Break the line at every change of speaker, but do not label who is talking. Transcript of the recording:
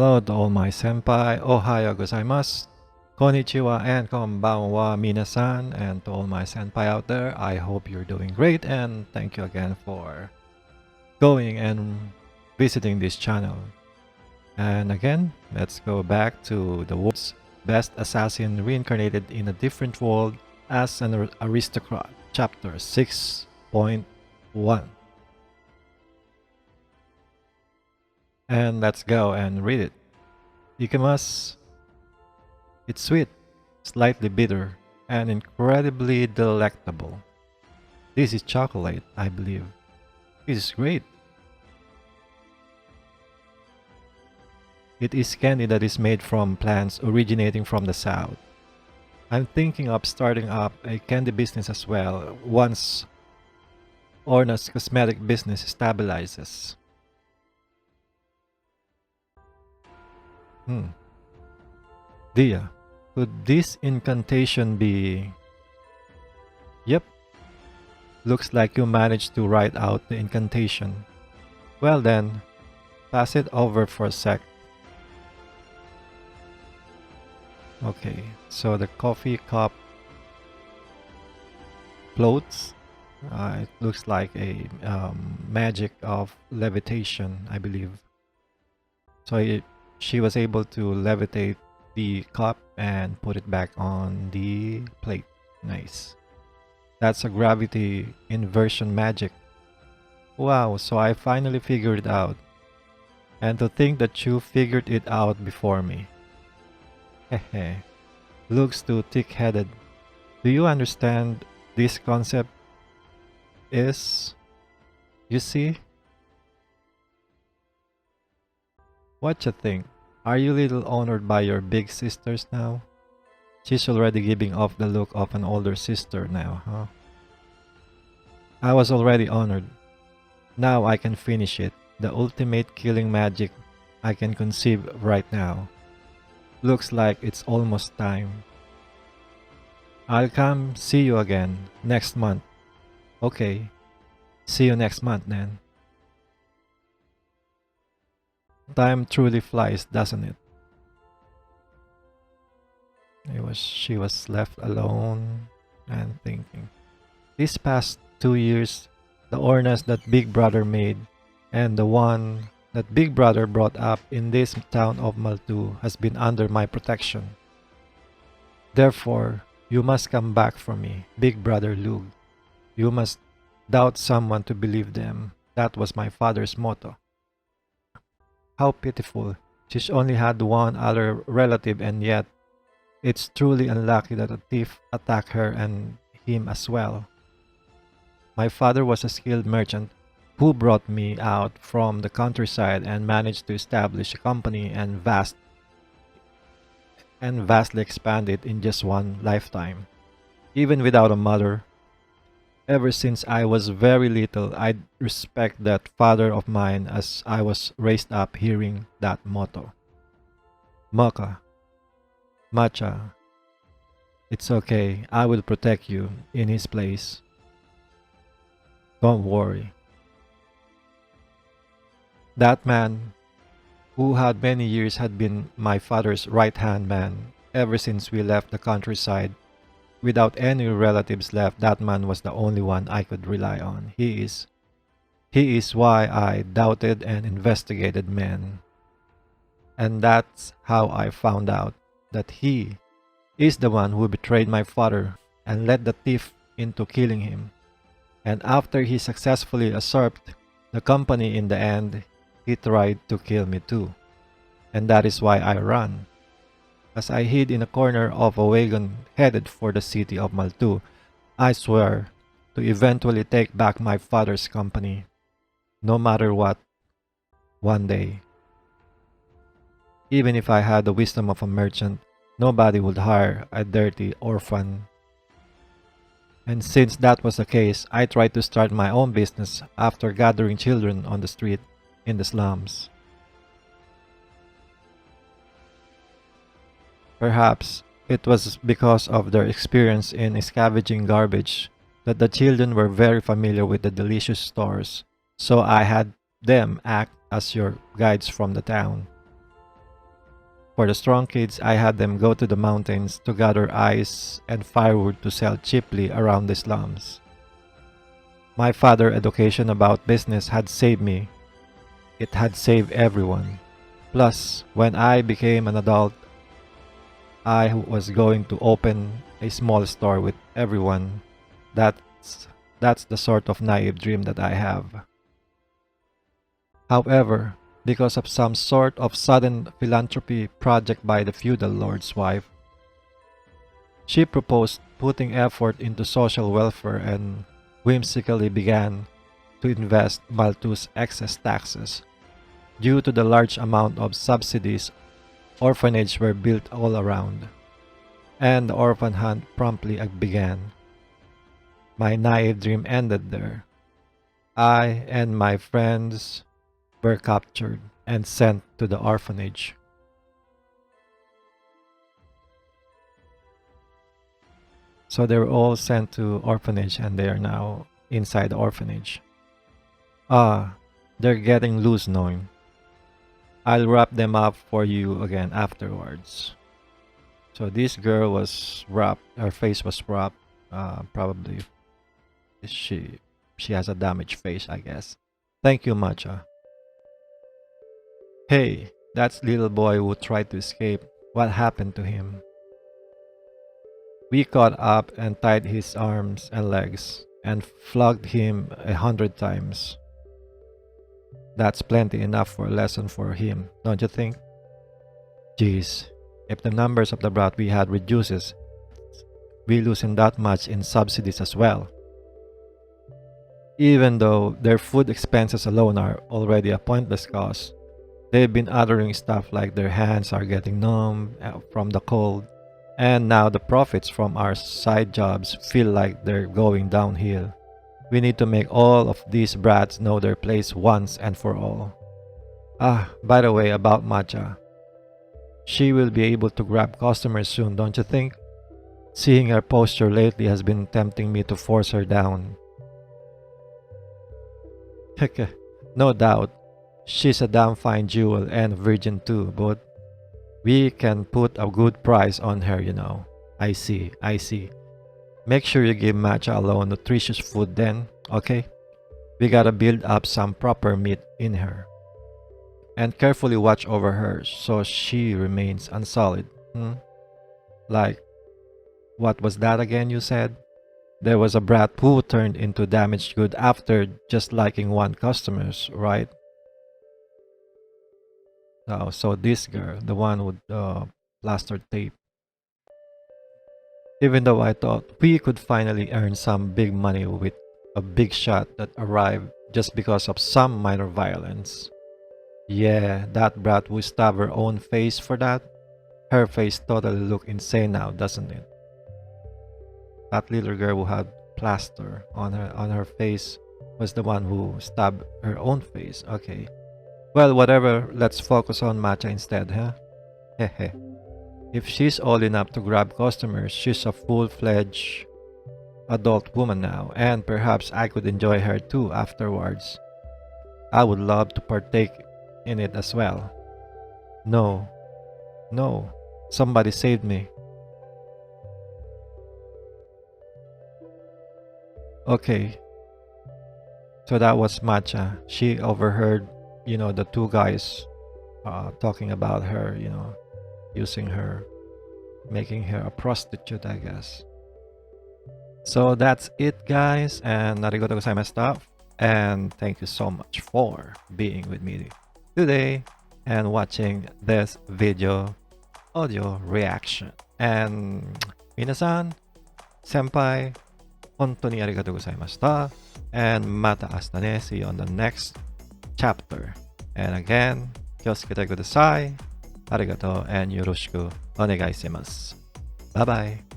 Hello to all my senpai, ohayo gozaimasu, konnichiwa and konbanwa minasan, and to all my senpai out there, I hope you're doing great and thank you again for going and visiting this channel. And again, let's go back to the world's best assassin reincarnated in a different world as an aristocrat, chapter 6.1. And let's go and read it. Ikemas. It's sweet, slightly bitter, and incredibly delectable. This is chocolate, I believe. This is great. It is candy that is made from plants originating from the south. I'm thinking of starting up a candy business as well once Orna's cosmetic business stabilizes. Dia, could this incantation be... Yep. Looks like you managed to write out the incantation. Well then, pass it over for a sec. Okay, so the coffee cup floats. It looks like a magic of levitation, I believe. So she was able to levitate the cup and put it back on the plate. Nice. That's a gravity inversion magic. Wow, so I finally figured it out. And to think that you figured it out before me. Hehe. Looks too thick-headed. Do you understand this concept is... You see? What you think? Are you a little honored by your big sisters now? She's already giving off the look of an older sister now, huh? I was already honored. Now I can finish it. The ultimate killing magic I can conceive right now. Looks like it's almost time. I'll come see you again next month. Okay. See you next month then. Time truly flies, doesn't it? She was left alone and thinking. These past 2 years, the Ornas that Big Brother made and the one that Big Brother brought up in this town of Maltu has been under my protection. Therefore, you must come back for me, Big Brother Lug. You must doubt someone to believe them. That was my father's motto. How pitiful. She's only had one other relative and yet it's truly unlucky that a thief attacked her and him as well. My father was a skilled merchant who brought me out from the countryside and managed to establish a company and vastly expand it in just one lifetime. Even without a mother, ever since I was very little, I respect that father of mine as I was raised up hearing that motto. Maka. Macha. It's okay, I will protect you in his place. Don't worry. That man, who had many years had been my father's right-hand man ever since we left the countryside. Without any relatives left, that man was the only one I could rely on. He is why I doubted and investigated men. And that's how I found out that he is the one who betrayed my father and led the thief into killing him. And after he successfully usurped the company in the end, he tried to kill me too. And that is why I ran. As I hid in a corner of a wagon headed for the city of Maltu, I swear to eventually take back my father's company, no matter what, one day. Even if I had the wisdom of a merchant, nobody would hire a dirty orphan. And since that was the case, I tried to start my own business after gathering children on the street in the slums. Perhaps it was because of their experience in scavenging garbage that the children were very familiar with the delicious stores, so I had them act as your guides from the town. For the strong kids, I had them go to the mountains to gather ice and firewood to sell cheaply around the slums. My father's education about business had saved me. It had saved everyone. Plus, when I became an adult, I was going to open a small store with everyone. That's the sort of naive dream that I have. However, because of some sort of sudden philanthropy project by the feudal lord's wife, she proposed putting effort into social welfare and whimsically began to invest Malthus' excess taxes. Due to the large amount of subsidies, orphanages were built all around, and the orphan hunt promptly began. My naive dream ended there. I and my friends were captured and sent to the orphanage. So they were all sent to orphanage and they are now inside the orphanage. Ah, they're getting loose knowing. I'll wrap them up for you again afterwards. So this girl was wrapped, her face was wrapped, probably she has a damaged face, I guess. Thank you, Matcha. Hey, that's little boy who tried to escape. What happened to him? We caught up and tied his arms and legs and flogged him 100 times. That's plenty enough for a lesson for him, don't you think? Geez, if the numbers of the brat we had reduces, we losing that much in subsidies as well. Even though their food expenses alone are already a pointless cost, they've been ordering stuff like their hands are getting numb from the cold, and now the profits from our side jobs feel like they're going downhill. We need to make all of these brats know their place once and for all. Ah, by the way, about Matcha. She will be able to grab customers soon, don't you think? Seeing her posture lately has been tempting me to force her down. No doubt, she's a damn fine jewel and virgin too, but we can put a good price on her, you know. I see. Make sure you give Matcha alone nutritious food then, okay? We gotta build up some proper meat in her. And carefully watch over her so she remains unsullied. Like, what was that again you said? There was a brat who turned into damaged good after just liking one customers, right? Oh, so this girl, the one with plaster tape. Even though I thought we could finally earn some big money with a big shot that arrived just because of some minor violence. Yeah, that brat who stabbed her own face for that. Her face totally look insane now, doesn't it? That little girl who had plaster on her face was the one who stabbed her own face. Okay. Well, whatever. Let's focus on Matcha instead, huh? Hehe. If she's old enough to grab customers, she's a full-fledged adult woman now, and perhaps I could enjoy her too afterwards. I would love to partake in it as well. No. Somebody saved me. Okay. So that was Matcha. She overheard, the two guys talking about her, using her, making her a prostitute, I guess. So that's it, guys, and arigatou gozaimashita, and thank you so much for being with me today and watching this video audio reaction. And minasan, senpai, hontou ni arigatou gozaimashita, and mata asta ne. See you on the next chapter. And again, kyoshikete kudasai. Arigato and yoroshiku onegai shimasu. Bye bye.